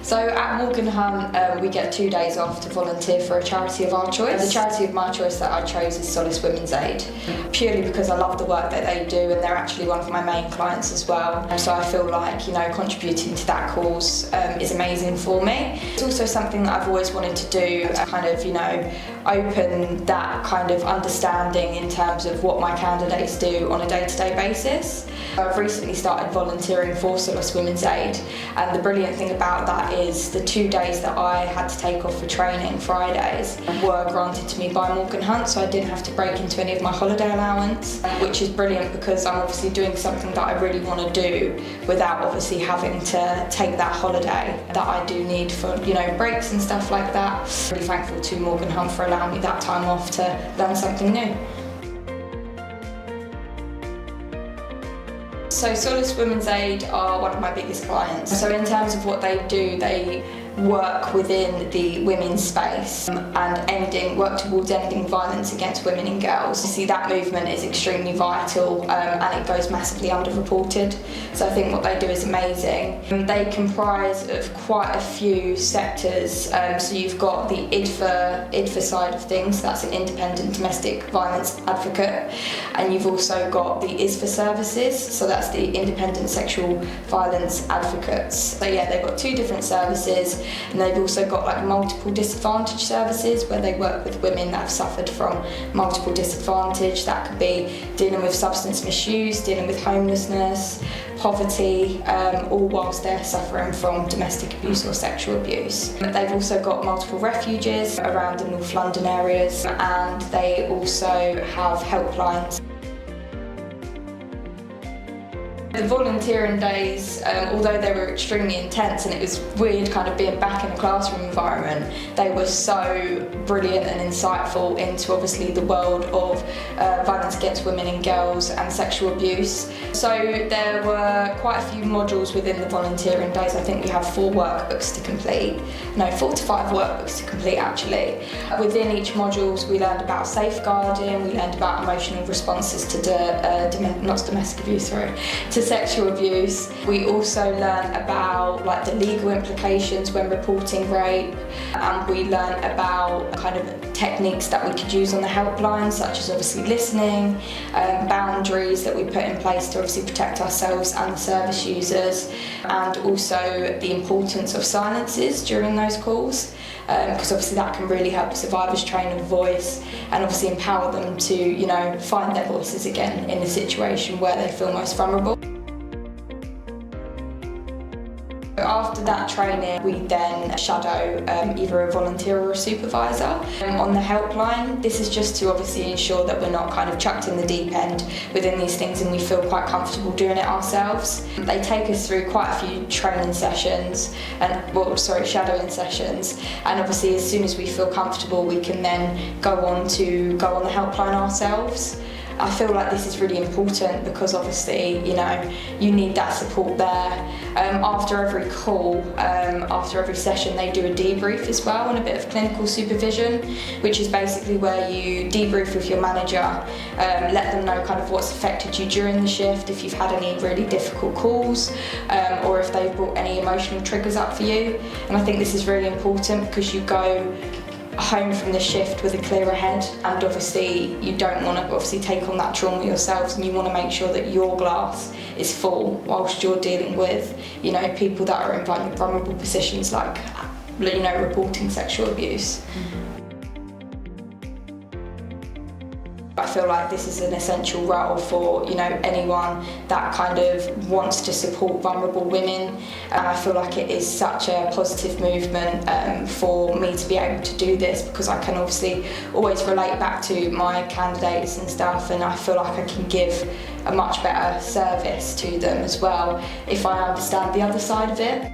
So at Morgan Hunt, we get 2 days off to volunteer for a charity of our choice. The charity of my choice that I chose is Solace Women's Aid, purely because I love the work that they do, and they're actually one of my main clients as well. So I feel like, contributing to that cause is amazing for me. It's also something that I've always wanted to do, to kind of, open that kind of understanding in terms of what my candidates do on a day-to-day basis. I've recently started volunteering for Solace Women's Aid, and the brilliant thing about that is the 2 days that I had to take off for training, Fridays, were granted to me by Morgan Hunt, so I didn't have to break into any of my holiday allowance, which is brilliant because I'm obviously doing something that I really want to do without obviously having to take that holiday that I do need for, breaks and stuff like that. I'm really thankful to Morgan Hunt for allowing me that time off to learn something new. So Solace Women's Aid are one of my biggest clients. So in terms of what they do, they work within the women's space and work towards ending violence against women and girls. See, that movement is extremely vital and it goes massively underreported. So I think what they do is amazing. They comprise of quite a few sectors. So you've got the IDVA side of things, so that's an independent domestic violence advocate, and you've also got the ISVA services, so that's the independent sexual violence advocates. So yeah, they've got 2 different services. And they've also got multiple disadvantage services where they work with women that have suffered from multiple disadvantage. That could be dealing with substance misuse, dealing with homelessness, poverty, all whilst they're suffering from domestic abuse or sexual abuse. They've also got multiple refuges around the North London areas, and they also have helplines. The volunteering days, although they were extremely intense and it was weird kind of being back in a classroom environment, they were so brilliant and insightful into obviously the world of violence against women and girls and sexual abuse. So there were quite a few modules within the volunteering days. I think we have 4 workbooks to complete. No, 4 to 5 workbooks to complete actually. Within each modules we learned about safeguarding, we learned about emotional responses to to sexual abuse. We also learn about the legal implications when reporting rape, and we learn about kind of techniques that we could use on the helpline, such as obviously listening, boundaries that we put in place to obviously protect ourselves and the service users, and also the importance of silences during those calls, because obviously that can really help survivors train a voice and obviously empower them to find their voices again in a situation where they feel most vulnerable. After that training, we then shadow either a volunteer or a supervisor on the helpline. This is just to obviously ensure that we're not kind of chucked in the deep end within these things and we feel quite comfortable doing it ourselves. They take us through quite a few training sessions shadowing sessions, and obviously as soon as we feel comfortable we can then go on the helpline ourselves. I feel like this is really important because obviously, you need that support there. After every call, after every session, they do a debrief as well and a bit of clinical supervision, which is basically where you debrief with your manager, let them know kind of what's affected you during the shift, if you've had any really difficult calls, or if they've brought any emotional triggers up for you. And I think this is really important because you go home from the shift with a clearer head, and obviously you don't want to take on that trauma yourselves, and you want to make sure that your glass is full whilst you're dealing with people that are in vulnerable positions like reporting sexual abuse. I feel like this is an essential role for anyone that kind of wants to support vulnerable women, and I feel like it is such a positive movement for me to be able to do this, because I can obviously always relate back to my candidates and stuff, and I feel like I can give a much better service to them as well if I understand the other side of it.